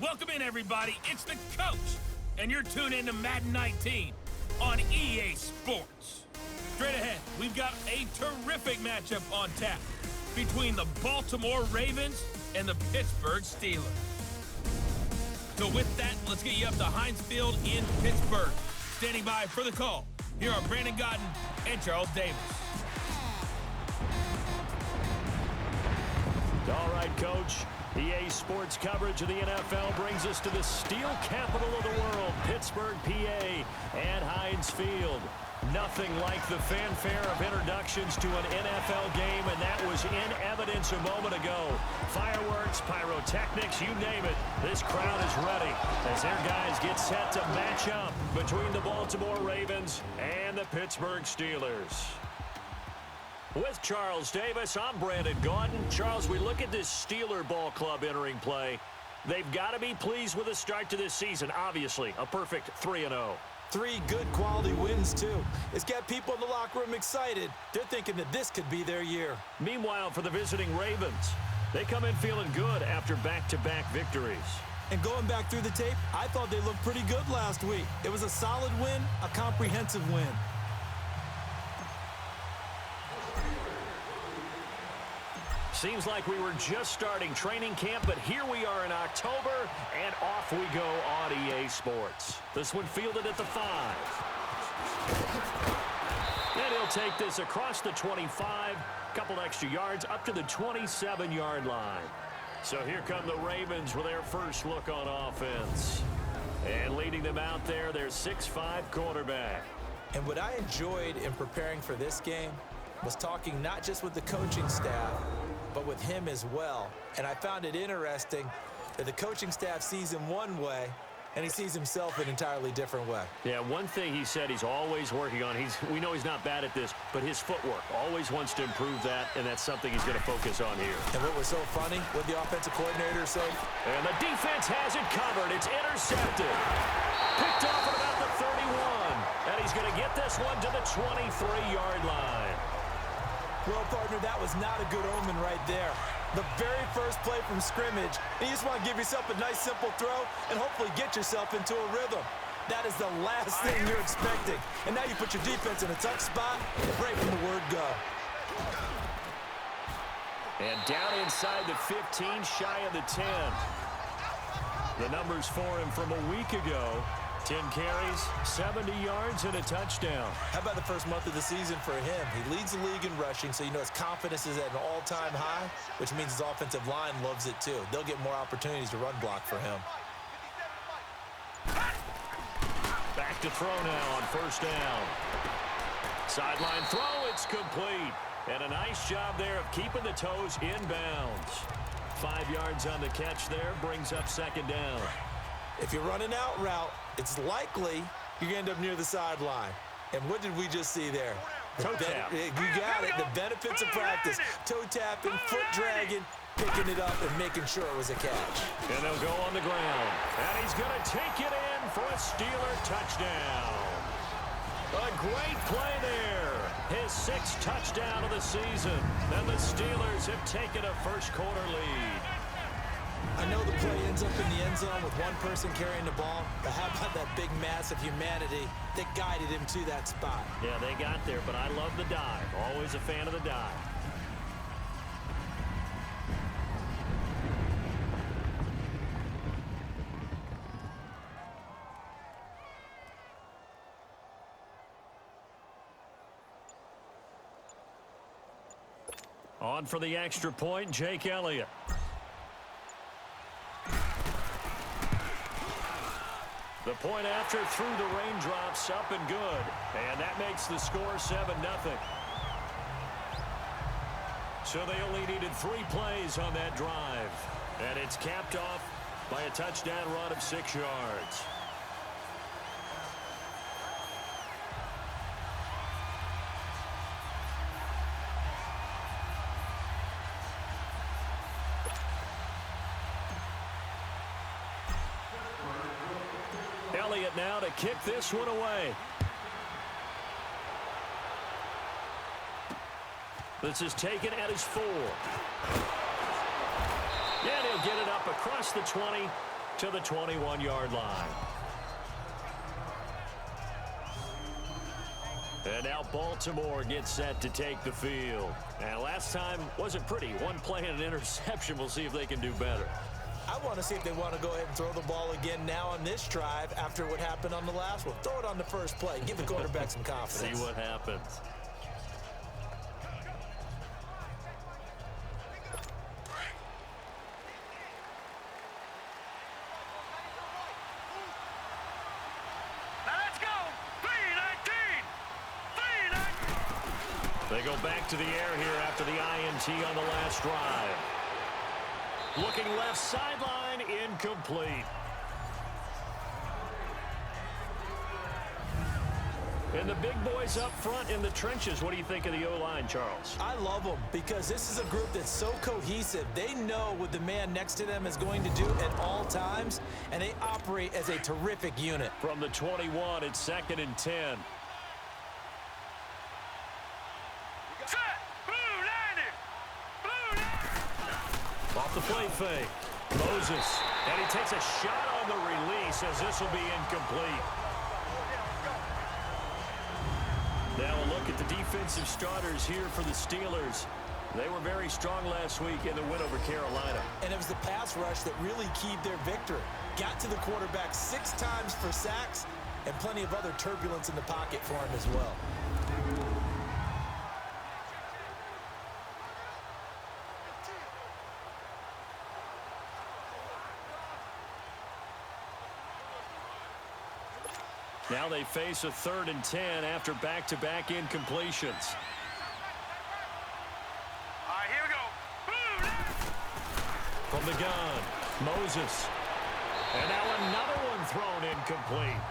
Welcome in, everybody. It's the coach, and you're tuned in to Madden 19 on EA Sports. Straight ahead, we've got a terrific matchup on tap between the Baltimore Ravens and the Pittsburgh Steelers. So with that, let's get you up to Heinz Field in Pittsburgh. Standing by for the call, here are Brandon Gotten and Charles Davis. All right, Coach. EA Sports coverage of the NFL brings us to the steel capital of the world, Pittsburgh, PA, and Heinz Field. Nothing like the fanfare of introductions to an NFL game, and that was in evidence a moment ago. Fireworks, pyrotechnics, you name it. This crowd is ready as their guys get set to match up between the Baltimore Ravens and the Pittsburgh Steelers. With Charles Davis, I'm Brandon Gaudin. Charles, we look at this Steeler ball club entering play. They've got to be pleased with the start to this season. Obviously, a perfect 3-0. 3 good quality wins, too. It's got people in the locker room excited. They're thinking that this could be their year. Meanwhile, for the visiting Ravens, they come in feeling good after back-to-back victories. And going back through the tape, I thought they looked pretty good last week. It was a solid win, a comprehensive win. Seems like we were just starting training camp, but here we are in October, and off we go on EA Sports. This one fielded at the 5. And he'll take this across the 25, couple extra yards, up to the 27-yard line. So here come the Ravens with their first look on offense. And leading them out there, their 6'5" quarterback. And what I enjoyed in preparing for this game was talking not just with the coaching staff, but with him as well. And I found it interesting that the coaching staff sees him one way, and he sees himself an entirely different way. Yeah, one thing he said he's always working on, we know he's not bad at this, but his footwork, always wants to improve that, and that's something he's going to focus on here. And what was so funny, what the offensive coordinator said? And the defense has it covered. It's intercepted. Picked off at about the 31, and he's going to get this one to the 23-yard line. Well, partner, that was not a good omen right there. The very first play from scrimmage, and you just want to give yourself a nice, simple throw and hopefully get yourself into a rhythm. That is the last thing you're expecting. And now you put your defense in a tough spot right from the word go. And down inside the 15, shy of the 10. The numbers for him from a week ago. 10 carries, 70 yards, and a touchdown. How about the first month of the season for him? He leads the league in rushing, so you know his confidence is at an all-time high, which means his offensive line loves it too. They'll get more opportunities to run block for him. Back to throw now on first down. Sideline throw, it's complete. And a nice job there of keeping the toes inbounds. 5 yards on the catch there, brings up second down. If you're running out route, it's likely you're going to end up near the sideline. And what did we just see there? Toe tap. You got it. The benefits of practice. Toe tapping, foot dragging, picking it up, and making sure it was a catch. And they'll go on the ground. And he's going to take it in for a Steeler touchdown. A great play there. His 6th touchdown of the season. And the Steelers have taken a first-quarter lead. I know the play ends up in the end zone with one person carrying the ball, but how about that big mass of humanity that guided him to that spot? Yeah, they got there, but I love the dive. Always a fan of the dive. On for the extra point, Jake Elliott. The point after through the raindrops, up and good. And that makes the score 7-0. So they only needed 3 plays on that drive. And it's capped off by a touchdown run of 6 yards. Elliott now to kick this one away. This is taken at his 4. And he'll get it up across the 20 to the 21-yard line. And now Baltimore gets set to take the field. And last time wasn't pretty. One play and an interception. We'll see if they can do better. I want to see if they want to go ahead and throw the ball again now on this drive after what happened on the last one. Throw it on the first play. Give the quarterback some confidence. See what happens. Let's go! 3-19! They go back to the air here after the INT on the last drive. Looking left sideline, incomplete. And the big boys up front in the trenches. What do you think of the O-line, Charles? I love them because this is a group that's so cohesive. They know what the man next to them is going to do at all times, and they operate as a terrific unit. From the 21, it's 2nd and 10. Off the play fake. Moses. And he takes a shot on the release as this will be incomplete. Now a look at the defensive starters here for the Steelers. They were very strong last week in the win over Carolina. And it was the pass rush that really keyed their victory. Got to the quarterback 6 times for sacks and plenty of other turbulence in the pocket for him as well. Now they face a 3rd and 10 after back-to-back incompletions. All right, here we go. From the gun, Moses. And now another one thrown incomplete.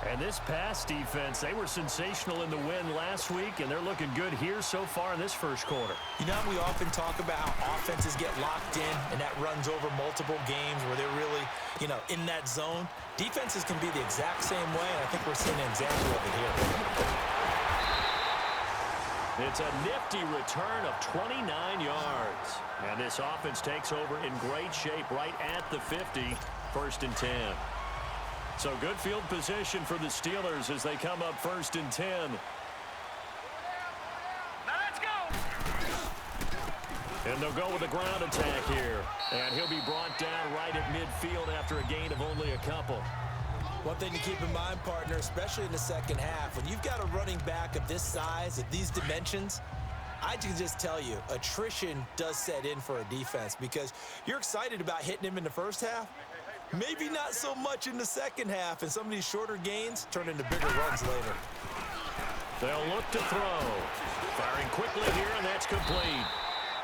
And this pass defense, they were sensational in the win last week, and they're looking good here so far in this first quarter. You know, we often talk about how offenses get locked in, and that runs over multiple games where they're really, in that zone. Defenses can be the exact same way, and I think we're seeing an example of it here. It's a nifty return of 29 yards. And this offense takes over in great shape right at the 50, 1st and 10. So good field position for the Steelers as they come up 1st and 10. Let's go! And they'll go with a ground attack here. And he'll be brought down right at midfield after a gain of only a couple. One thing to keep in mind, partner, especially in the second half, when you've got a running back of this size, of these dimensions, I can just tell you, attrition does set in for a defense because you're excited about hitting him in the first half. Maybe not so much in the second half, and some of these shorter gains turn into bigger runs later. They'll look to throw. Firing quickly here, and that's complete.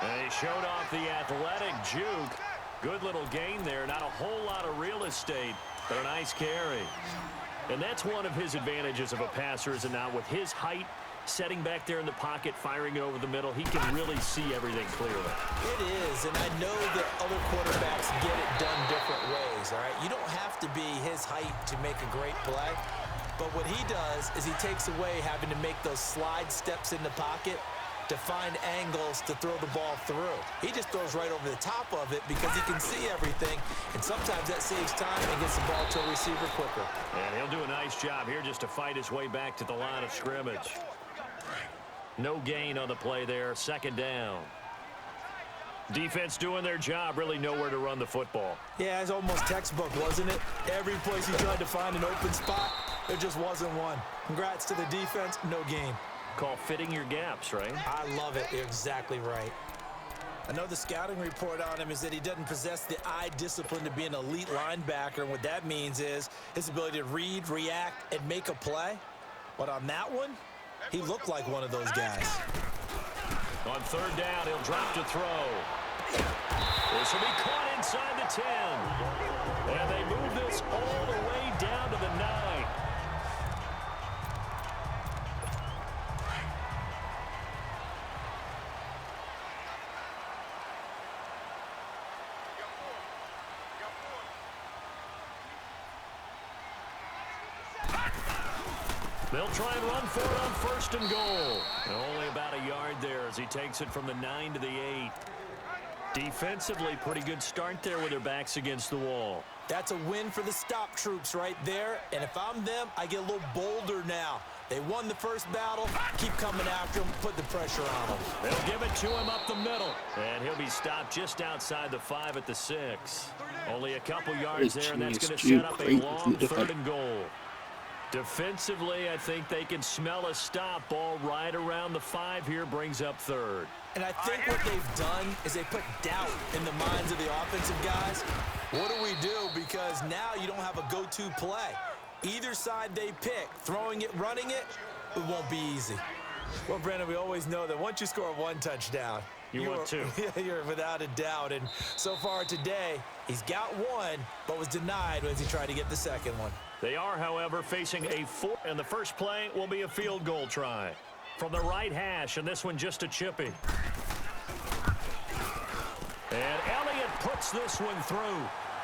And he showed off the athletic juke. Good little gain there. Not a whole lot of real estate, but a nice carry. And that's one of his advantages of a passer, is it not? With his height, setting back there in the pocket, firing it over the middle, he can really see everything clearly. It is, and I know that other quarterbacks get it done different ways, all right? You don't have to be his height to make a great play, but what he does is he takes away having to make those slide steps in the pocket to find angles to throw the ball through. He just throws right over the top of it because he can see everything, and sometimes that saves time and gets the ball to a receiver quicker. And he'll do a nice job here just to fight his way back to the line of scrimmage. No gain on the play there, 2nd down. Defense doing their job, really nowhere to run the football. Yeah, it's almost textbook, wasn't it? Every place he tried to find an open spot, there just wasn't one. Congrats to the defense, no gain. Call fitting your gaps, right? I love it. You're exactly right. I know the scouting report on him is that he doesn't possess the eye discipline to be an elite linebacker. And what that means is his ability to read, react, and make a play. But on that one, he looked like one of those guys. On third down, he'll drop to throw. This will be caught inside the 10. And they move this all the way down to the 9. They'll try and run for it on first and goal. And only about a yard there as he takes it from the 9 to the 8. Defensively, pretty good start there with their backs against the wall. That's a win for the stop troops right there. And if I'm them, I get a little bolder now. They won the first battle. Keep coming after him. Put the pressure on him. They'll give it to him up the middle. And he'll be stopped just outside the 5 at the 6. Only a couple yards there, and that's going to set up a long third and goal. Defensively, I think they can smell a stop. Ball right around the 5 here, brings up third. And I think what they've done is they put doubt in the minds of the offensive guys. What do we do? Because now you don't have a go-to play. Either side they pick, throwing it, running it, it won't be easy. Well, Brandon, we always know that once you score one touchdown, want two. You're without a doubt. And so far today, he's got one, but was denied as he tried to get the second one. They are, however, facing a 4, and the first play will be a field goal try. From the right hash, and this one just a chippy. And Elliott puts this one through.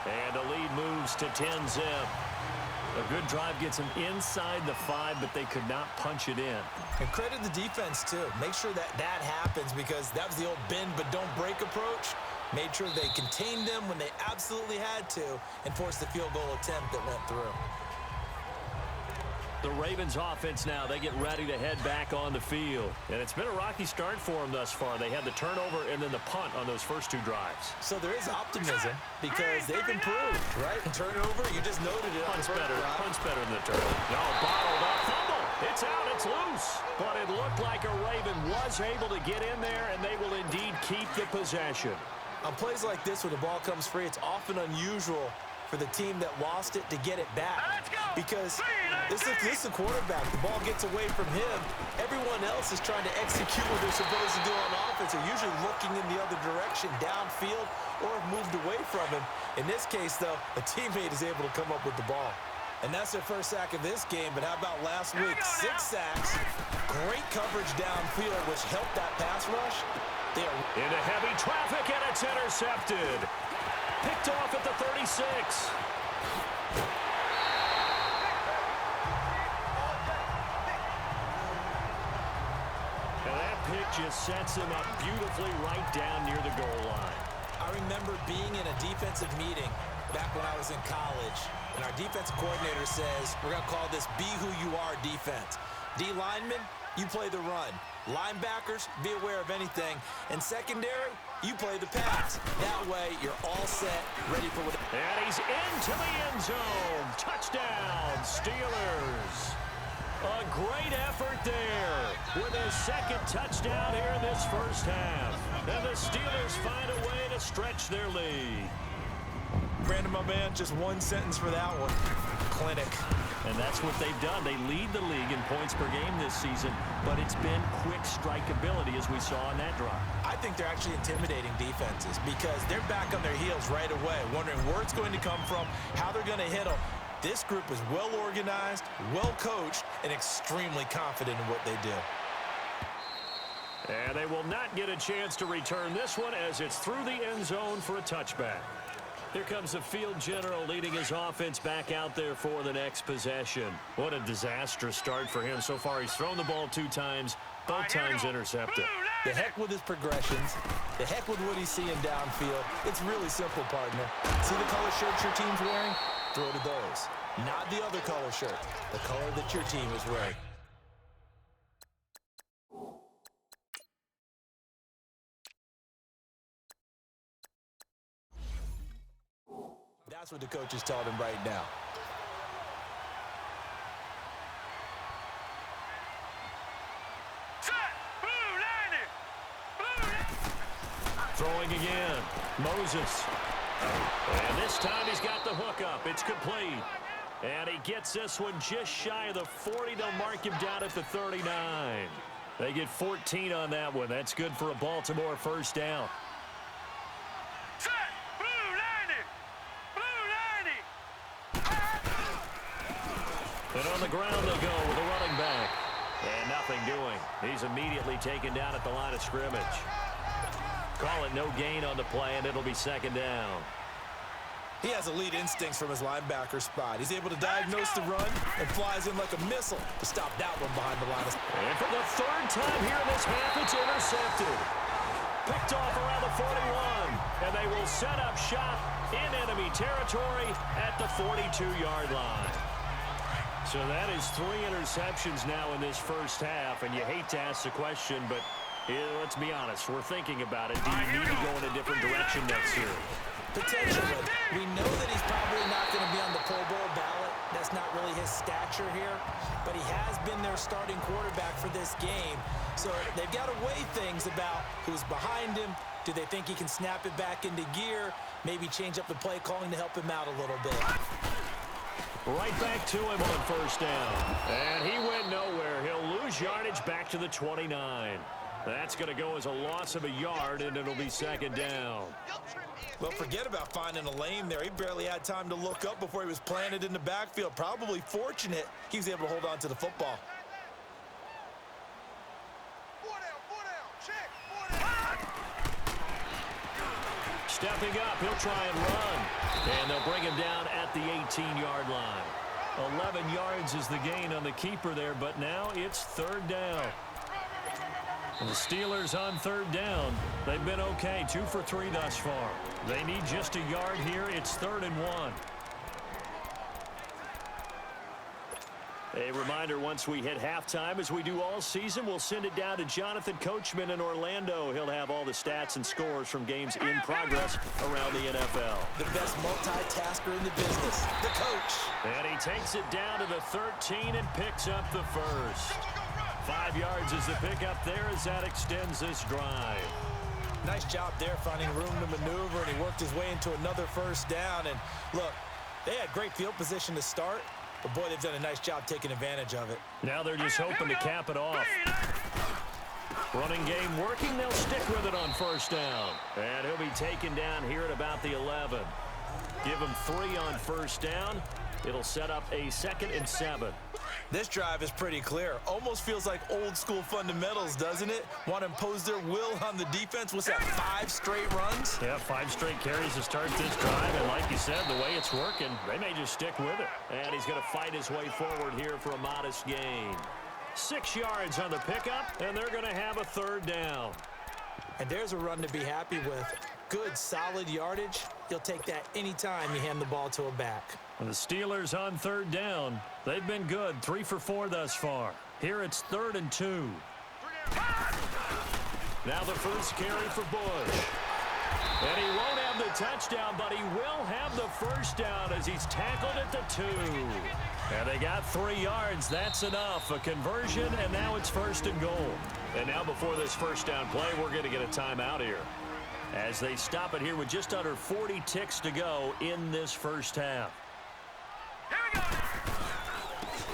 And the lead moves to 10-zip. A good drive gets him inside the 5, but they could not punch it in. And credit the defense, too. Make sure that that happens because that was the old bend but don't break approach. Made sure they contained them when they absolutely had to and forced the field goal attempt that went through. The Ravens offense now, they get ready to head back on the field. And it's been a rocky start for them thus far. They had the turnover and then the punt on those first 2 drives. So there is optimism because they've improved, right? And turnover, you just noted it. Punt's better than the turnover. No, bottled up. Fumble. It's out. It's loose. But it looked like a Raven was able to get in there, and they will indeed keep the possession. On plays like this where the ball comes free, it's often unusual for the team that lost it to get it back. Because this is the quarterback. The ball gets away from him. Everyone else is trying to execute what they're supposed to do on offense. They're usually looking in the other direction, downfield, or have moved away from him. In this case, though, a teammate is able to come up with the ball. And that's their first sack of this game. But how about last week? 6 sacks. Great coverage downfield, which helped that pass rush. They're into heavy traffic, and it's intercepted. Picked off at the 36. And that pick just sets him up beautifully right down near the goal line. I remember being in a defensive meeting back when I was in college, and our defensive coordinator says, we're going to call this be who you are defense. D linemen, you play the run. Linebackers, be aware of anything. And secondary, you play the pass. That way, you're all set, ready for what. And he's into the end zone. Touchdown, Steelers. A great effort there with his second touchdown here in this first half. And the Steelers find a way to stretch their lead. Brandon, my man, just one sentence for that one. Clinic. And that's what they've done. They lead the league in points per game this season, but it's been quick strike ability as we saw on that drive. I think they're actually intimidating defenses because they're back on their heels right away, wondering where it's going to come from, how they're going to hit them. This group is well organized, well coached, and extremely confident in what they do. And they will not get a chance to return this one as it's through the end zone for a touchback. Here comes the field general leading his offense back out there for the next possession. What a disastrous start for him so far. He's thrown the ball 2 times, both times intercepted. The heck with his progressions. The heck with what he's seeing downfield. It's really simple, partner. See the color shirts your team's wearing? Throw to those. Not the other color shirt. The color that your team is wearing. That's what the coach is telling him right now. Throwing throwing again. Moses. And this time he's got the hook up. It's complete. And he gets this one just shy of the 40. They'll mark him down at the 39. They get 14 on that one. That's good for a Baltimore first down. Set! Blue 90! Blue 90! And on the ground they'll go with a running back. And nothing doing. He's immediately taken down at the line of scrimmage. Call it no gain on the play, and it'll be second down. He has elite instincts from his linebacker spot. He's able to diagnose the run and flies in like a missile to stop that one behind the line. And for the third time here in this half, it's intercepted. Picked off around the 41, and they will set up shop in enemy territory at the 42-yard line. So that is 3 interceptions now in this first half, and you hate to ask the question, but let's be honest, we're thinking about it. Do you need to go in a different direction next year? Potentially. We know that he's probably not going to be on the Pro Bowl ballot. That's not really his stature here. But he has been their starting quarterback for this game. So they've got to weigh things about who's behind him. Do they think he can snap it back into gear? Maybe change up the play calling to help him out a little bit. Right back to him on first down. And he went nowhere. He'll lose yardage back to the 29. That's going to go as a loss of a yard, and it'll be second down. Well, forget about finding a lane there. He barely had time to look up before he was planted in the backfield. Probably fortunate he was able to hold on to the football. Stepping up, he'll try and run. And they'll bring him down at the 18-yard line. 11 yards is the gain on the keeper there, but now it's third down. And the Steelers on third down. They've been okay, 2 for 3 thus far. They need just a yard here. It's 3rd and 1. A reminder, once we hit halftime, as we do all season, we'll send it down to Jonathan Coachman in Orlando. He'll have all the stats and scores from games in progress around the NFL. The best multitasker in the business, the coach. And he takes it down to the 13 and picks up the first. 5 yards is the pickup there as that extends this drive. Nice job there finding room to maneuver, and he worked his way into another first down. And look, they had great field position to start, but boy, they've done a nice job taking advantage of it. Now they're just hoping to cap it off. Running game working. They'll stick with it on first down. And he'll be taken down here at about the 11. Give him 3 on first down. It'll set up a 2nd and 7. This drive is pretty clear. Almost feels like old school fundamentals, doesn't it? Want to impose their will on the defense. What's that, 5 straight runs? Yeah, 5 straight carries to start this drive. And like you said, the way it's working, they may just stick with it. And he's going to fight his way forward here for a modest gain. 6 yards on the pickup, and they're going to have a 3rd down. And there's a run to be happy with. Good, solid yardage. You'll take that anytime you hand the ball to a back. And the Steelers on 3rd down. They've been good, 3 for 4 thus far. Here it's 3rd and 2. Now the first carry for Bush. And he won't have the touchdown, but he will have the first down as he's tackled at the 2. And they got 3 yards. That's enough. A conversion, and now it's 1st and goal. And now before this first down play, we're going to get a timeout here, as they stop it here with just under 40 ticks to go in this first half.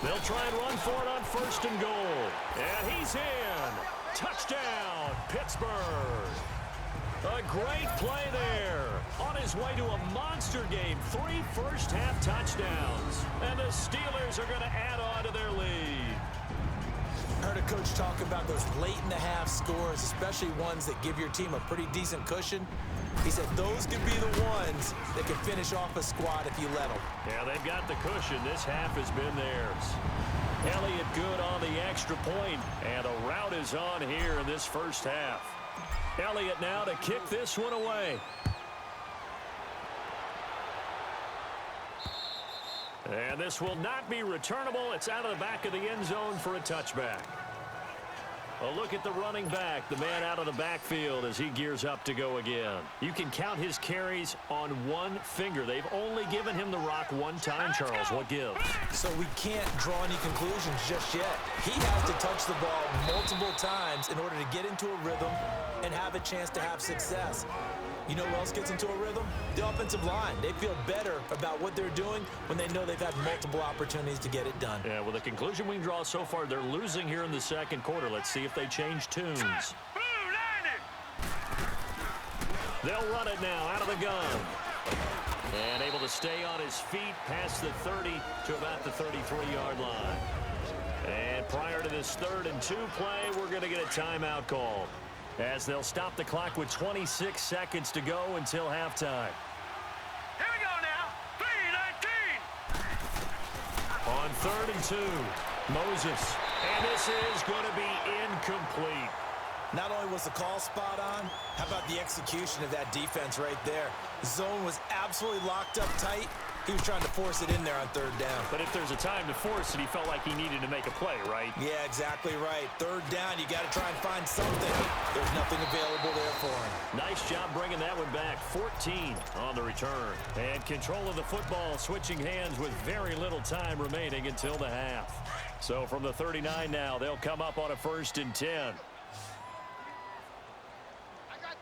They'll try and run for it on 1st and goal. And he's in. Touchdown, Pittsburgh. A great play there. On his way to a monster game. 3 first-half touchdowns. And the Steelers are going to add on to their lead. I heard a coach talk about those late-in-the-half scores, especially ones that give your team a pretty decent cushion. He said those could be the ones that can finish off a squad if you let them. Yeah, they've got the cushion. This half has been theirs. Elliott good on the extra point, and a rout is on here in this first half. Elliott now to kick this one away. And this will not be returnable. It's out of the back of the end zone for a touchback. A look at the running back, the man out of the backfield as he gears up to go again. You can count his carries on one finger. They've only given him the rock one time, Charles. What gives? So we can't draw any conclusions just yet. He has to touch the ball multiple times in order to get into a rhythm and have a chance to have success. You know who else gets into a rhythm? The offensive line. They feel better about what they're doing when they know they've had multiple opportunities to get it done. Yeah, well, the conclusion we can draw so far, they're losing here in the second quarter. Let's see if they change tunes. They'll run it now out of the gun. And able to stay on his feet past the 30 to about the 33-yard line. And prior to this 3rd and 2 play, we're going to get a timeout called, as they'll stop the clock with 26 seconds to go until halftime. Here we go now. 3:19. On 3rd and 2, Moses. And this is going to be incomplete. Not only was the call spot on, how about the execution of that defense right there? Zone was absolutely locked up tight. He was trying to force it in there on 3rd down. But if there's a time to force it, he felt like he needed to make a play, right? Yeah, exactly right. 3rd down, you got to try and find something. There's nothing available there for him. Nice job bringing that one back. 14 on the return. And control of the football switching hands with very little time remaining until the half. So from the 39 now, they'll come up on a 1st and 10.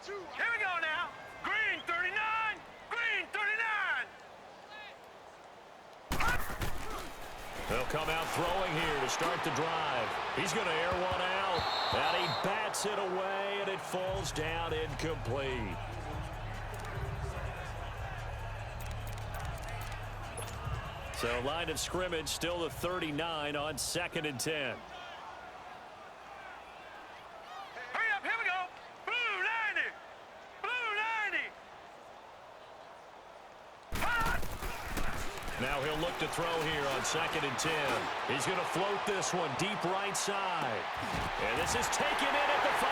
Here we go now. Green 39. Green 39. They'll come out throwing here to start the drive. He's going to air one out. And he bats it away, and it falls down incomplete. So line of scrimmage still the 39 on 2nd and 10. Hurry up. Here we go. Blue 90. Blue 90. Now he'll look to throw here on 2nd and 10. He's going to float this one deep right side. And this is taken in at the 5.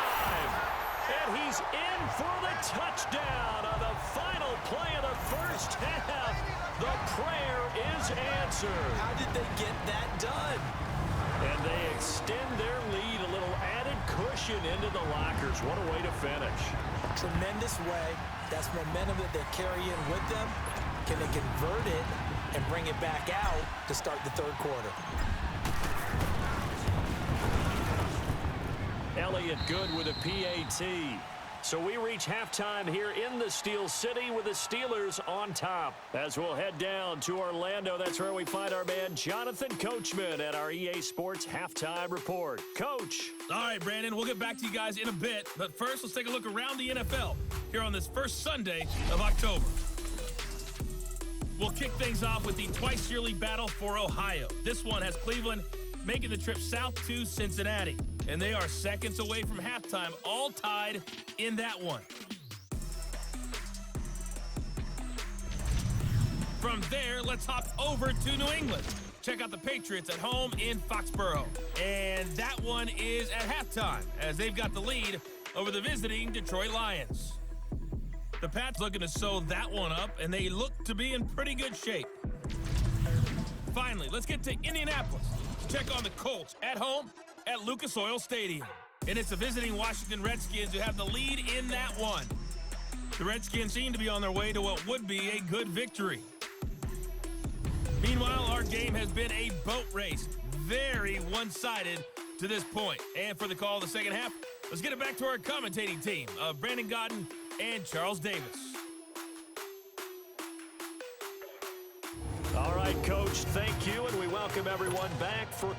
And he's in for the touchdown on the final play of the first half. The prayer is answered. How did they get that done? And they extend their lead, a little added cushion into the lockers. What a way to finish. Tremendous way. That's momentum that they carry in with them. Can they convert it and bring it back out to start the 3rd quarter? Elliott good with a PAT. So we reach halftime here in the Steel City with the Steelers on top. As we'll head down to Orlando, that's where we find our man Jonathan Coachman at our EA Sports Halftime Report. Coach. All right, Brandon, we'll get back to you guys in a bit. But first, let's take a look around the NFL here on this first Sunday of October. We'll kick things off with the twice-yearly battle for Ohio. This one has Cleveland making the trip south to Cincinnati. And they are seconds away from halftime, all tied in that one. From there, let's hop over to New England. Check out the Patriots at home in Foxborough. And that one is at halftime, as they've got the lead over the visiting Detroit Lions. The Pats looking to sew that one up, and they look to be in pretty good shape. Finally, let's get to Indianapolis. Check on the Colts at home at Lucas Oil Stadium. And it's the visiting Washington Redskins who have the lead in that one. The Redskins seem to be on their way to what would be a good victory. Meanwhile, our game has been a boat race. Very one-sided to this point. And for the call of the second half, let's get it back to our commentating team of Brandon Godden and Charles Davis. All right, Coach, thank you, and we welcome everyone back for